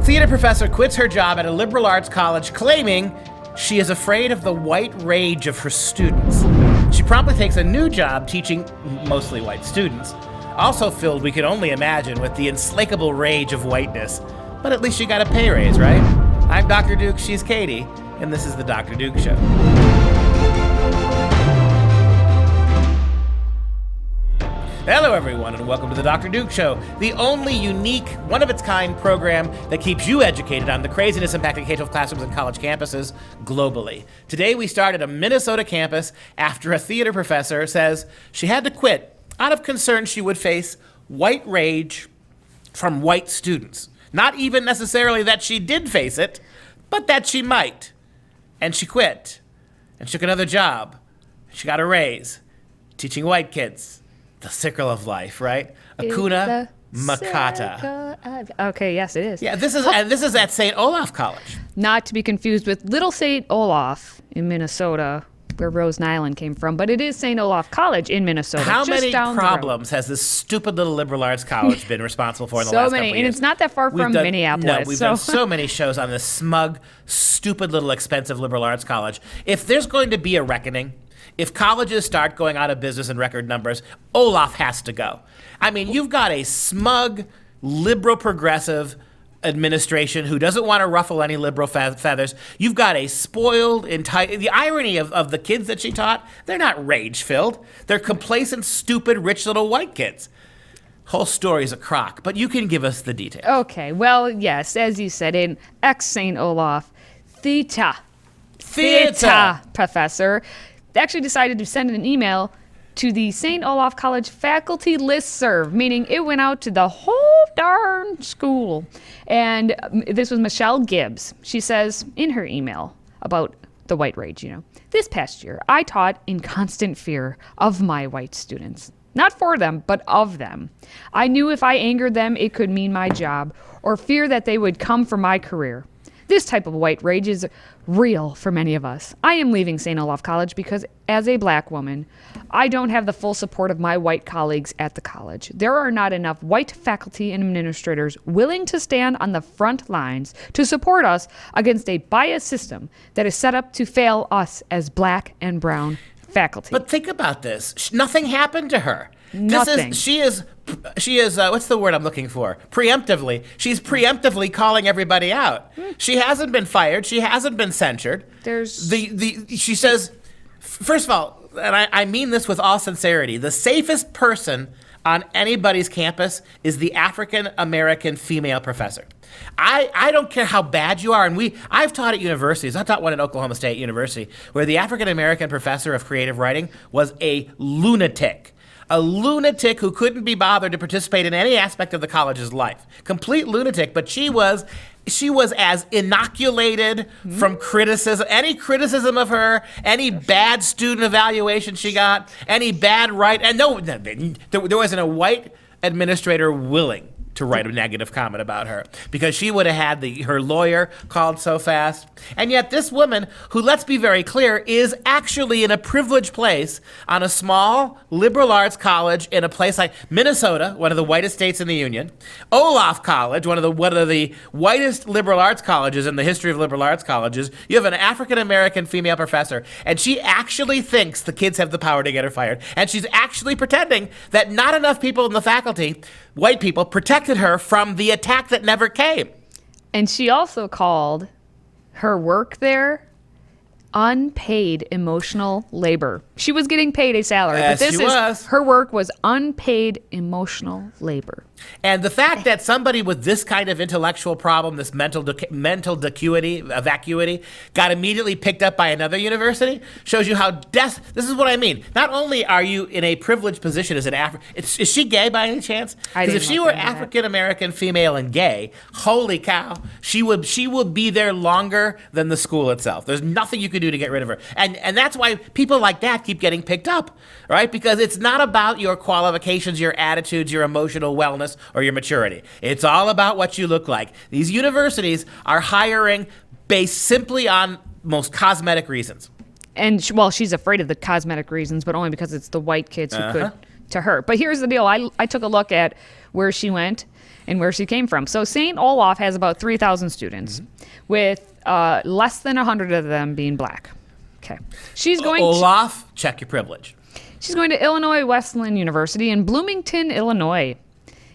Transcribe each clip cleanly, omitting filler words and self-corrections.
Theater professor quits her job at a liberal arts college claiming she is afraid of the white rage of her students. She promptly takes a new job teaching mostly white students, also filled, we can only imagine, with the insatiable rage of whiteness. But at least she got a pay raise, right? I'm Dr. Duke, she's Katie, and this is the Dr. Duke Show. Hello, everyone, and welcome to the Dr. Duke Show, the only unique, one-of-its-kind program that keeps you educated on the craziness impacting K-12 classrooms and college campuses globally. Today, we start at a Minnesota campus after a theater professor says she had to quit out of concern she would face white rage from white students. Not even necessarily that she did face it, but that she might. And she quit, and she took another job. She got a raise, teaching white kids. The circle of life, right? Hakuna Matata. Okay, yes, it is. Yeah, this is at St. Olaf College. Not to be confused with Little St. Olaf in Minnesota, where Rose Nyland came from, but it is St. Olaf College in Minnesota. How just many down problems has this stupid little liberal arts college been responsible for in the last couple of years? So many, and it's not that far from Minneapolis. No, we've done so many shows on this smug, stupid little expensive liberal arts college. If there's going to be a reckoning, if colleges start going out of business in record numbers, Olaf has to go. I mean, you've got a smug, liberal, progressive administration who doesn't want to ruffle any liberal feathers. You've got a spoiled, the irony of the kids that she taught, they're not rage-filled. They're complacent, stupid, rich little white kids. Whole story's a crock, but you can give us the details. Okay, well, yes, as you said, in ex-St. Olaf, theater professor actually decided to send an email to the St. Olaf College faculty listserv, meaning it went out to the whole darn school. And this was Michelle Gibbs. She says in her email about the white rage, this past year, I taught in constant fear of my white students. Not for them, but of them. I knew if I angered them, it could mean my job, or fear that they would come for my career. This type of white rage is real for many of us. I am leaving St. Olaf College because, as a black woman, I don't have the full support of my white colleagues at the college. There are not enough white faculty and administrators willing to stand on the front lines to support us against a biased system that is set up to fail us as black and brown faculty. But think about this. Nothing happened to her. Nothing. She is what's the word I'm looking for? Preemptively. She's preemptively calling everybody out. She hasn't been fired. She hasn't been censured. She says, first of all, and I mean this with all sincerity, the safest person on anybody's campus is the African American female professor. I don't care how bad you are, and I've taught at universities. I taught one at Oklahoma State University where the African American professor of creative writing was a lunatic. A lunatic who couldn't be bothered to participate in any aspect of the college's life. Complete lunatic, but she was as inoculated from criticism, any criticism of her, any bad student evaluation she got, any bad and no, there wasn't a white administrator willing to write a negative comment about her because she would have had her lawyer called so fast. And yet this woman, who, let's be very clear, is actually in a privileged place on a small liberal arts college in a place like Minnesota, one of the whitest states in the union, Olaf College, one of the whitest liberal arts colleges in the history of liberal arts colleges. You have an African-American female professor, and she actually thinks the kids have the power to get her fired. And she's actually pretending that not enough people in the faculty, white people, protected her from the attack that never came. And she also called her work there unpaid emotional labor. She was getting paid a salary, yes, but her work was unpaid emotional labor. And the fact that somebody with this kind of intellectual problem, this mental vacuity, got immediately picked up by another university shows you how this is what I mean. Not only are you in a privileged position as an is she gay by any chance? Because if she were African American, female, and gay, holy cow, she would be there longer than the school itself. There's nothing you could do to get rid of her. And that's why people like that keep getting picked up, right? Because it's not about your qualifications, your attitudes, your emotional wellness, or your maturity. It's all about what you look like. These universities are hiring based simply on most cosmetic reasons. And she's afraid of the cosmetic reasons, but only because it's the white kids who could to her. But here's the deal. I took a look at where she went and where she came from. So St. Olaf has about 3,000 students, with less than 100 of them being black. Okay. She's going Olaf, check your privilege. She's going to Illinois Wesleyan University in Bloomington, Illinois,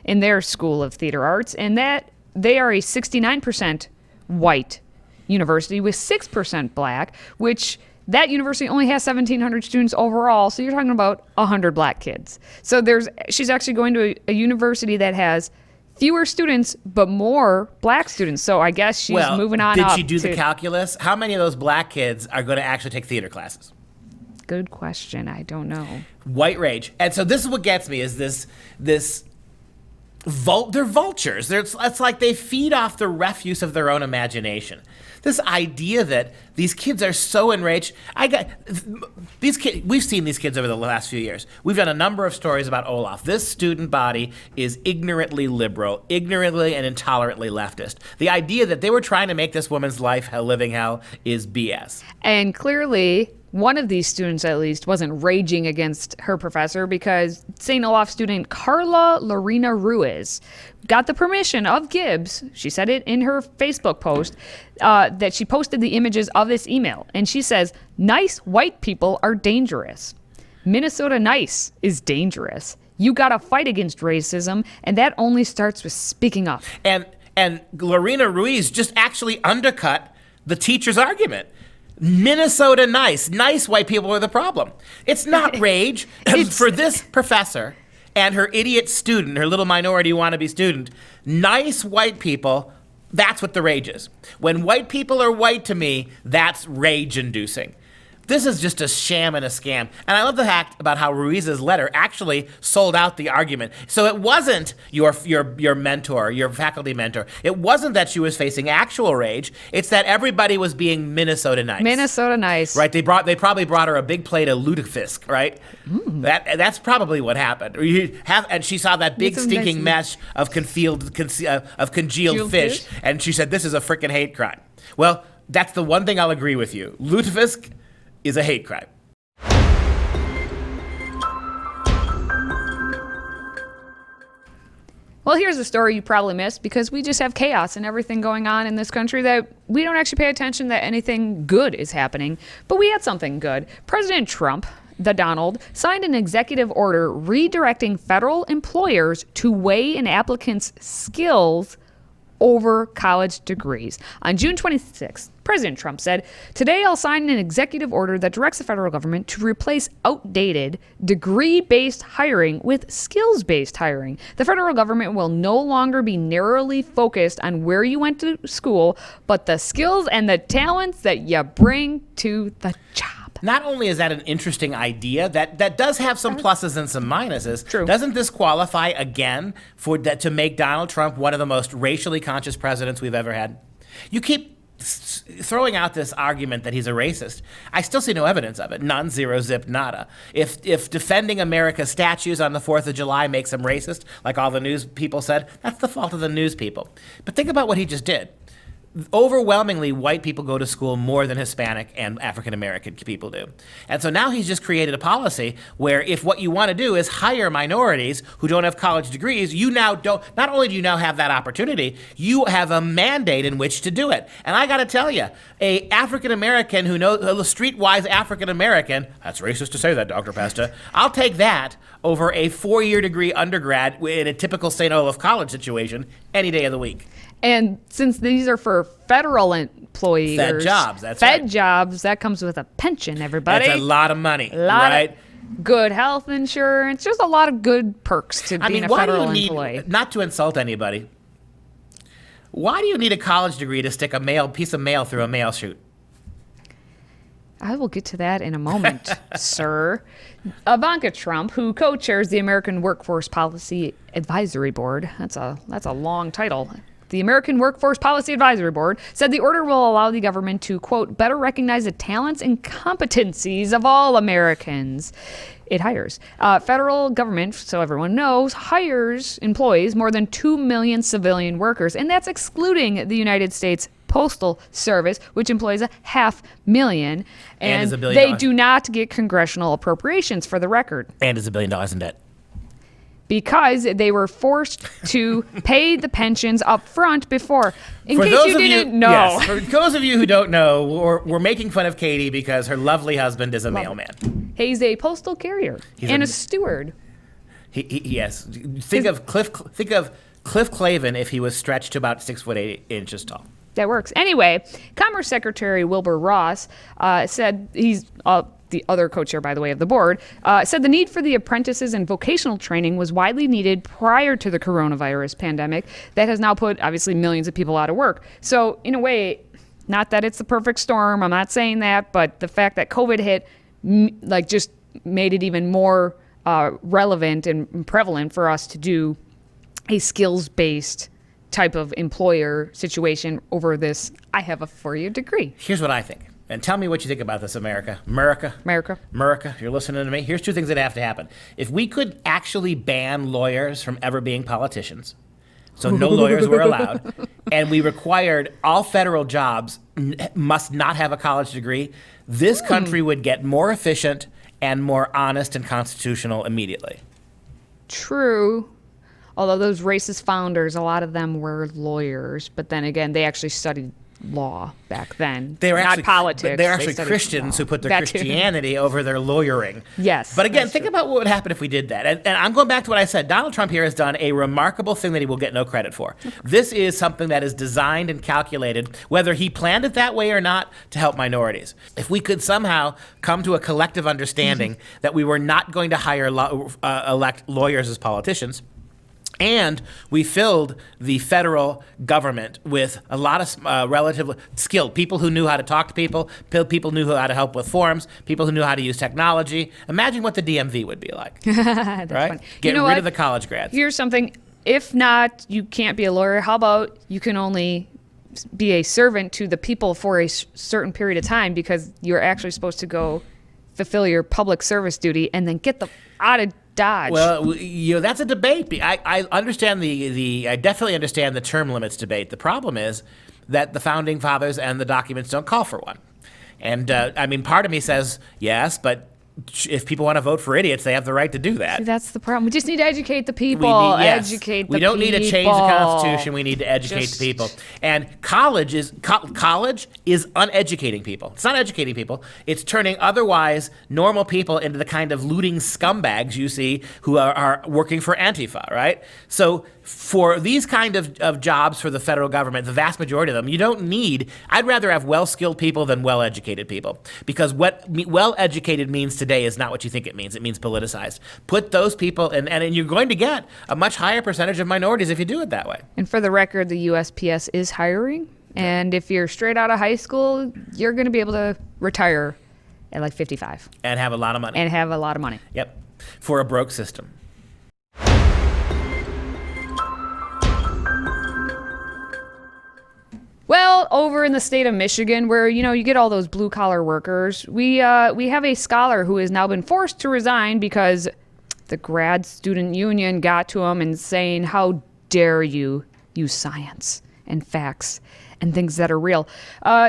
in their School of Theater Arts, and that they are a 69% white university with 6% black, which that university only has 1,700 students overall, so you're talking about 100 black kids. So she's actually going to a university that has fewer students but more black students. So I guess she's moving on up. Did she do the calculus? How many of those black kids are going to actually take theater classes? Good question. I don't know. White rage. And so this is what gets me, is they're vultures. It's like they feed off the refuse of their own imagination. This idea that these kids are so enraged. These kids. We've seen these kids over the last few years. We've done a number of stories about Olaf. This student body is ignorantly liberal, ignorantly and intolerantly leftist. The idea that they were trying to make this woman's life a living hell is BS. And clearly, one of these students, at least, wasn't raging against her professor, because St. Olaf student Carla Lorena Ruiz got the permission of Gibbs. She said it in her Facebook post, that she posted the images of this email. And she says, "Nice white people are dangerous. Minnesota nice is dangerous. You got to fight against racism, and that only starts with speaking up." And Lorena Ruiz just actually undercut the teacher's argument. Minnesota nice white people are the problem. It's not rage. For this professor and her idiot student, her little minority wannabe student, nice white people, that's what the rage is. When white people are white to me, that's rage-inducing. This is just a sham and a scam. And I love the fact about how Ruiz's letter actually sold out the argument. So it wasn't your mentor, your faculty mentor. It wasn't that she was facing actual rage. It's that everybody was being Minnesota nice. Minnesota nice. Right? They probably brought her a big plate of lutefisk, right? That's probably what happened. And she saw that big stinking mesh of congealed fish, and she said, "This is a frickin' hate crime." Well, that's the one thing I'll agree with you. Lutefisk is a hate crime. Well, here's a story you probably missed, because we just have chaos and everything going on in this country that we don't actually pay attention that anything good is happening. But we had something good. President Trump, the Donald, signed an executive order redirecting federal employers to weigh an applicant's skills over college degrees. On June 26th, President Trump said, "Today I'll sign an executive order that directs the federal government to replace outdated degree-based hiring with skills-based hiring. The federal government will no longer be narrowly focused on where you went to school, but the skills and the talents that you bring to the job." Not only is that an interesting idea, that does have some pluses and some minuses. True. Doesn't this qualify again for that to make Donald Trump one of the most racially conscious presidents we've ever had? You keep throwing out this argument that he's a racist. I still see no evidence of it. None, zero, zip, nada. If defending America's statues on the 4th of July makes him racist, like all the news people said, that's the fault of the news people. But think about what he just did. Overwhelmingly, white people go to school more than Hispanic and African American people do. And so now he's just created a policy where if what you want to do is hire minorities who don't have college degrees, you now don't, not only do you now have that opportunity, you have a mandate in which to do it. And I got to tell you, a African American who knows, a streetwise African American, that's racist to say that, Dr. Pesta, I'll take that over a 4-year degree undergrad in a typical St. Olaf College situation any day of the week. And since these are for federal employees, Fed jobs, that's Fed right. jobs, that comes with a pension, everybody. That's a lot of money, right? Good health insurance, just a lot of good perks to being a federal employee. Not to insult anybody, why do you need a college degree to stick a piece of mail through a mail chute? I will get to that in a moment, sir. Ivanka Trump, who co-chairs the American Workforce Policy Advisory Board, that's a long title. The American Workforce Policy Advisory Board said the order will allow the government to, quote, better recognize the talents and competencies of all Americans it hires. Federal government, so everyone knows, employs more than 2 million civilian workers, and that's excluding the United States Postal Service, which employs 500,000, and is $1 billion. They do not get congressional appropriations, for the record. And is $1 billion in debt. because they were forced to pay the pensions up front before. In case you didn't know. Yes, for those of you who don't know, we're making fun of Katie because her lovely husband is a mailman. He's a postal carrier and a steward. Yes. Think of Cliff Clavin if he was stretched to about 6'8" tall. That works. Anyway, Commerce Secretary Wilbur Ross said, he's the other co-chair, by the way, of the board, said the need for the apprentices and vocational training was widely needed prior to the coronavirus pandemic that has now put, obviously, millions of people out of work. So, in a way, not that it's the perfect storm, I'm not saying that, but the fact that COVID hit, just made it even more relevant and prevalent for us to do a skills-based type of employer situation over this, I have a 4-year degree. Here's what I think. And tell me what you think about this, America. America, if you're listening to me, here's 2 things that have to happen. If we could actually ban lawyers from ever being politicians, so no lawyers were allowed, and we required all federal jobs must not have a college degree, this country would get more efficient and more honest and constitutional immediately. True. Although those racist founders, a lot of them were lawyers, but then again, they actually studied law back then. They were not actually, politics. They're actually Christians who put their Christianity over their lawyering. Yes. But again, think about what would happen if we did that. And I'm going back to what I said. Donald Trump here has done a remarkable thing that he will get no credit for. This is something that is designed and calculated, whether he planned it that way or not, to help minorities. If we could somehow come to a collective understanding that we were not going to hire elect lawyers as politicians, and we filled the federal government with a lot of relatively skilled people who knew how to talk to people, people who knew how to help with forms, people who knew how to use technology. Imagine what the DMV would be like. That's right? Funny. Get rid of the college grads. Here's something. If not, you can't be a lawyer. How about you can only be a servant to the people for a certain period of time because you're actually supposed to go fulfill your public service duty and then get out of Dodge. Well, that's a debate. I understand I definitely understand the term limits debate. The problem is that the founding fathers and the documents don't call for one. And part of me says yes, but if people want to vote for idiots, they have the right to do that. See, that's the problem. We just need to educate the people. We don't need to change the Constitution. We need to educate the people. And college is uneducating people. It's not educating people. It's turning otherwise normal people into the kind of looting scumbags you see who are working for Antifa, right? So for these kind of jobs for the federal government, the vast majority of them, you don't need, I'd rather have well-skilled people than well-educated people. Because what well-educated means today is not what you think it means. It means politicized. Put those people, and you're going to get a much higher percentage of minorities if you do it that way. And for the record, the USPS is hiring. And if you're straight out of high school, you're going to be able to retire at like 55. And have a lot of money. Yep. For a broke system. Well, over in the state of Michigan, where, you get all those blue-collar workers, we have a scholar who has now been forced to resign because the grad student union got to him and saying, how dare you use science and facts and things that are real.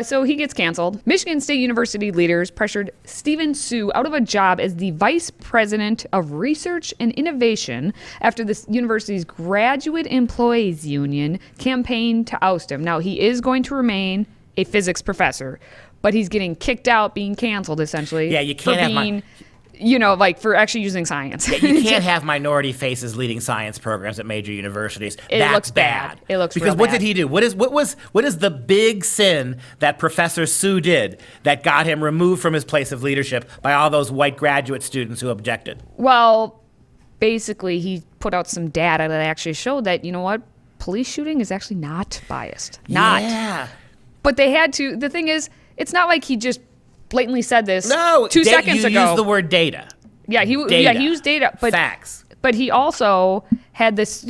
So he gets canceled. Michigan State University leaders pressured Stephen Sue out of a job as the vice president of research and innovation after the university's graduate employees union campaigned to oust him. Now, he is going to remain a physics professor, but he's getting kicked out, being canceled, essentially. Yeah, you can't have for actually using science. Yeah, you can't have minority faces leading science programs at major universities. It looks bad. It looks because real what bad. did he do? What is the big sin that Professor Sue did that got him removed from his place of leadership by all those white graduate students who objected? Well, basically, he put out some data that actually showed that, police shooting is actually not biased. Not. Yeah. But they had to. The thing is, it's not like he just blatantly said this 2 seconds ago. You used the word data. Yeah, he used data, but facts. But he also had these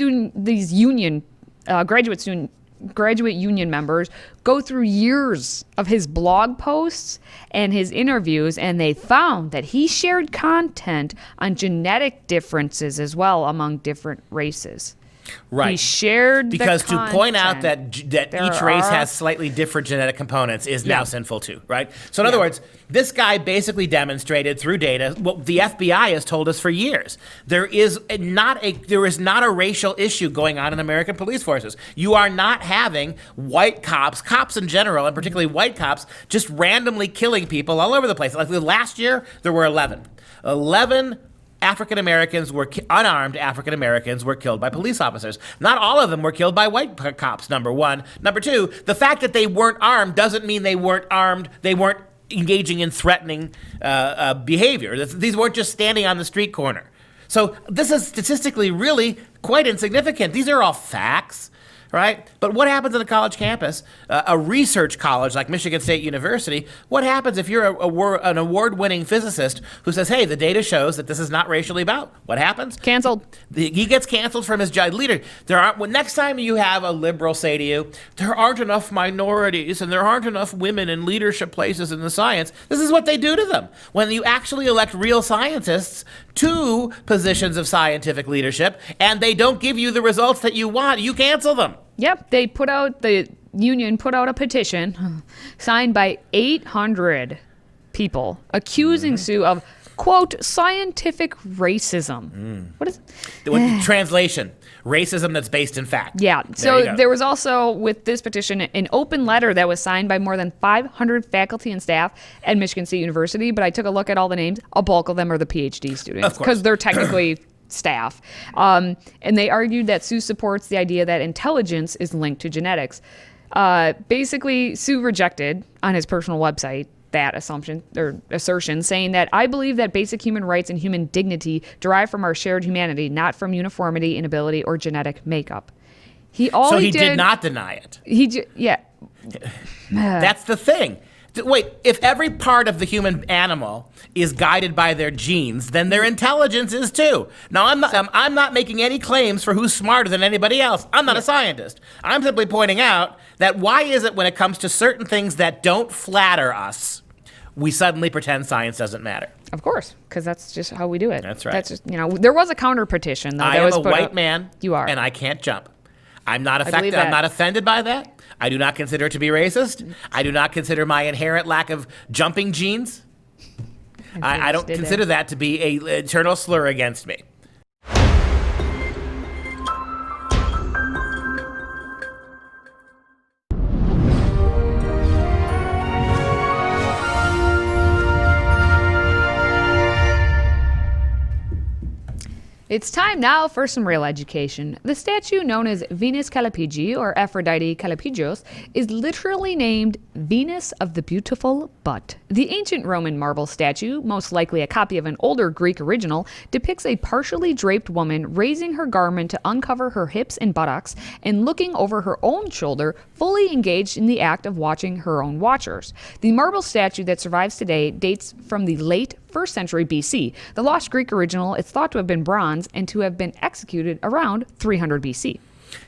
graduate union members go through years of his blog posts and his interviews, and they found that he shared content on genetic differences as well among different races. Right. He shared because the to point out content. that each race has slightly different genetic components is now sinful too, right? So in other words, this guy basically demonstrated through data what the FBI has told us for years. There is not a racial issue going on in American police forces. You are not having white cops in general, and particularly white cops, just randomly killing people all over the place. Like last year, there were 11 unarmed African Americans were killed by police officers. Not all of them were killed by white cops, number one. Number two, the fact that they weren't armed doesn't mean they weren't armed. They weren't engaging in threatening behavior. These weren't just standing on the street corner. So this is statistically really quite insignificant. These are all facts. Right? But what happens on a college campus, a research college like Michigan State University? What happens if you're an award-winning physicist who says, hey, the data shows that this is not racially bound? What happens? Canceled. He gets canceled from his leader. Next time you have a liberal say to you, there aren't enough minorities and there aren't enough women in leadership places in the science, this is what they do to them. When you actually elect real scientists to positions of scientific leadership and they don't give you the results that you want, you cancel them. Yep, the union put out a petition signed by 800 people accusing Sue of, quote, scientific racism. What is it? Translation, racism that's based in fact. Yeah, so there was also, with this petition, an open letter that was signed by more than 500 faculty and staff at Michigan State University, but I took a look at all the names. A bulk of them are the PhD students because they're technically staff. And they argued that Sue supports the idea that intelligence is linked to genetics. Basically, Sue rejected on his personal website that assertion, saying that I believe that basic human rights and human dignity derive from our shared humanity, not from uniformity, inability, or genetic makeup. He did not deny it. That's the thing. Wait, if every part of the human animal is guided by their genes, then their intelligence is too. Now, I'm not making any claims for who's smarter than anybody else. I'm not a scientist. I'm simply pointing out that why is it when it comes to certain things that don't flatter us, we suddenly pretend science doesn't matter? Of course, because that's just how we do it. That's right. That's just, there was a counter petition though. I am a white man. You are. And I can't jump. I'm not affected. I'm not offended by that. I do not consider it to be racist. I do not consider my inherent lack of jumping genes. I don't consider that to be an eternal slur against me. It's time now for some real education. The statue known as Venus Callipyge, or Aphrodite Callipygios, is literally named Venus of the Beautiful Butt. The ancient Roman marble statue, most likely a copy of an older Greek original, depicts a partially draped woman raising her garment to uncover her hips and buttocks and looking over her own shoulder, fully engaged in the act of watching her own watchers. The marble statue that survives today dates from the late 1st century BC. The lost Greek original is thought to have been bronze and to have been executed around 300 BC.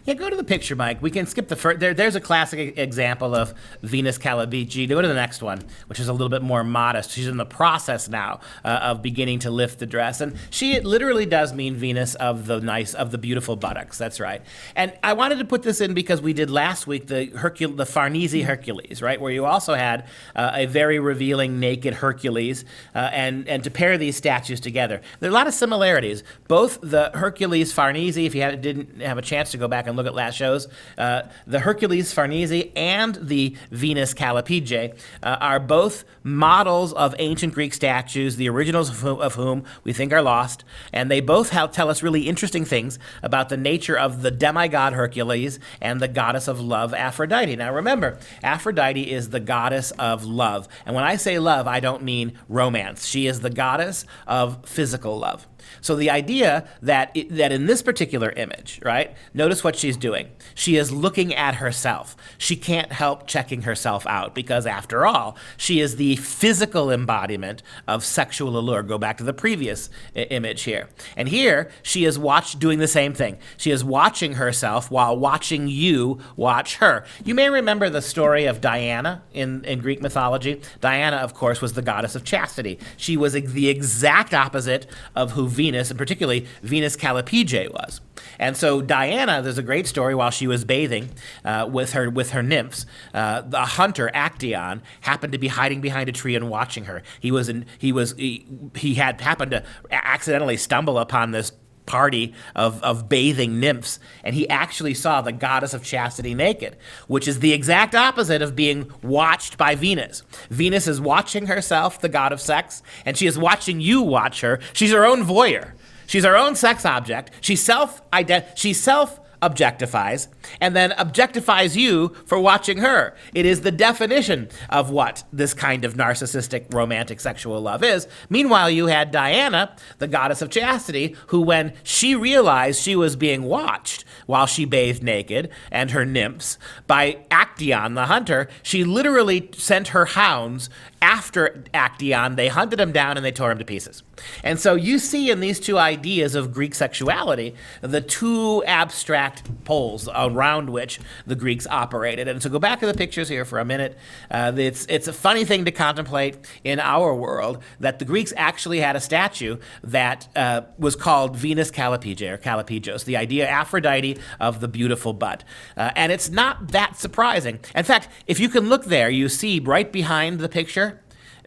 Yeah, go to the picture, Mike. We can skip the first. There's a classic example of Venus Callipyge. Go to the next one, which is a little bit more modest. She's in the process now of beginning to lift the dress, and it literally does mean Venus of the beautiful buttocks. That's right. And I wanted to put this in because we did last week the Farnese Hercules, right, where you also had a very revealing naked Hercules, and to pair these statues together, there are a lot of similarities. Both the Hercules Farnese, if you didn't have a chance to go back and look at last shows, the Hercules Farnese and the Venus Callipyge are both models of ancient Greek statues, the originals of whom we think are lost, and they both tell us really interesting things about the nature of the demigod Hercules and the goddess of love, Aphrodite. Now remember, Aphrodite is the goddess of love, and when I say love, I don't mean romance. She is the goddess of physical love. So the idea that in this particular image, right, notice what she's doing. She is looking at herself. She can't help checking herself out because, after all, she is the physical embodiment of sexual allure. Go back to the previous image here. And here, she is doing the same thing. She is watching herself while watching you watch her. You may remember the story of Diana in Greek mythology. Diana, of course, was the goddess of chastity. She was the exact opposite of who Venus, and particularly Venus Callipyge was. And so Diana, there's a great story while she was bathing with her nymphs. The hunter Actaeon happened to be hiding behind a tree and watching her. He had happened to accidentally stumble upon this party of bathing nymphs, and he actually saw the goddess of chastity naked, which is the exact opposite of being watched by Venus. Venus is watching herself, the god of sex, and she is watching you watch her. She's her own voyeur. She's her own sex object. She self-objectifies and then objectifies you for watching her. It is the definition of what this kind of narcissistic romantic sexual love is. Meanwhile, you had Diana, the goddess of chastity, who when she realized she was being watched while she bathed naked, and her nymphs, by Actaeon, the hunter, she literally sent her hounds after Actaeon. They hunted him down and they tore him to pieces. And so you see in these two ideas of Greek sexuality the two abstract poles around which the Greeks operated. And so go back to the pictures here for a minute. It's a funny thing to contemplate in our world that the Greeks actually had a statue that was called Venus Callipyge, or Callipygios, the idea Aphrodite of the beautiful butt. And it's not that surprising. In fact, if you can look there, you see right behind the picture,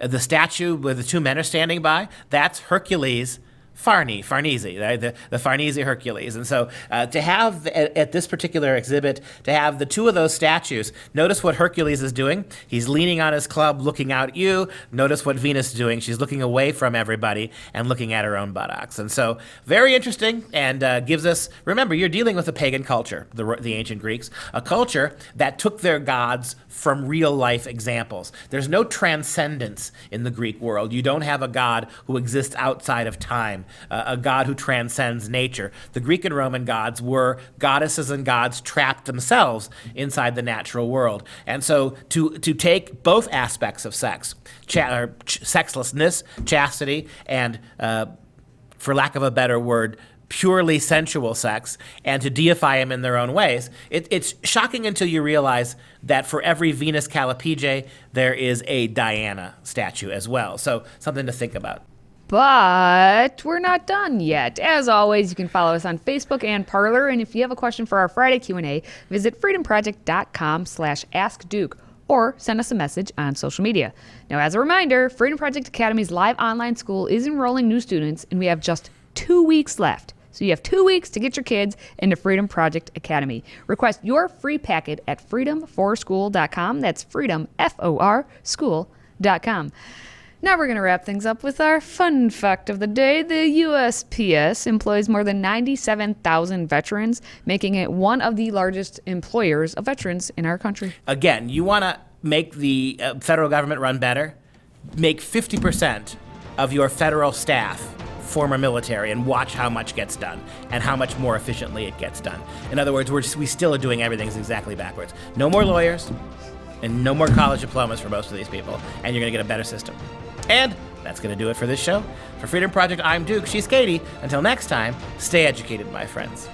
the statue where the two men are standing by, that's Hercules Farnese, the Farnese Hercules. And so to have, at this particular exhibit, to have the two of those statues, notice what Hercules is doing. He's leaning on his club, looking out at you. Notice what Venus is doing. She's looking away from everybody and looking at her own buttocks. And so very interesting, and gives us, remember, you're dealing with a pagan culture, the ancient Greeks, a culture that took their gods from real life examples. There's no transcendence in the Greek world. You don't have a god who exists outside of time, a god who transcends nature. The Greek and Roman gods were goddesses and gods trapped themselves inside the natural world. And so to take both aspects of sex, sexlessness, chastity, and for lack of a better word, purely sensual sex, and to deify them in their own ways, it's shocking until you realize that for every Venus Callipyge, there is a Diana statue as well. So something to think about. But we're not done yet. As always, you can follow us on Facebook and Parler, and if you have a question for our Friday Q&A, visit freedomproject.com/askduke or send us a message on social media. Now, as a reminder, Freedom Project Academy's live online school is enrolling new students, and we have just 2 weeks left. So you have 2 weeks to get your kids into Freedom Project Academy. Request your free packet at freedomforschool.com. That's freedom, F-O-R, school.com. Now we're going to wrap things up with our fun fact of the day. The USPS employs more than 97,000 veterans, making it one of the largest employers of veterans in our country. Again, you want to make the federal government run better? Make 50% of your federal staff former military and watch how much gets done and how much more efficiently it gets done. In other words, we still are doing everything exactly backwards. No more lawyers and no more college diplomas for most of these people, and you're going to get a better system. And that's going to do it for this show. For Freedom Project, I'm Duke. She's Katie. Until next time, stay educated, my friends.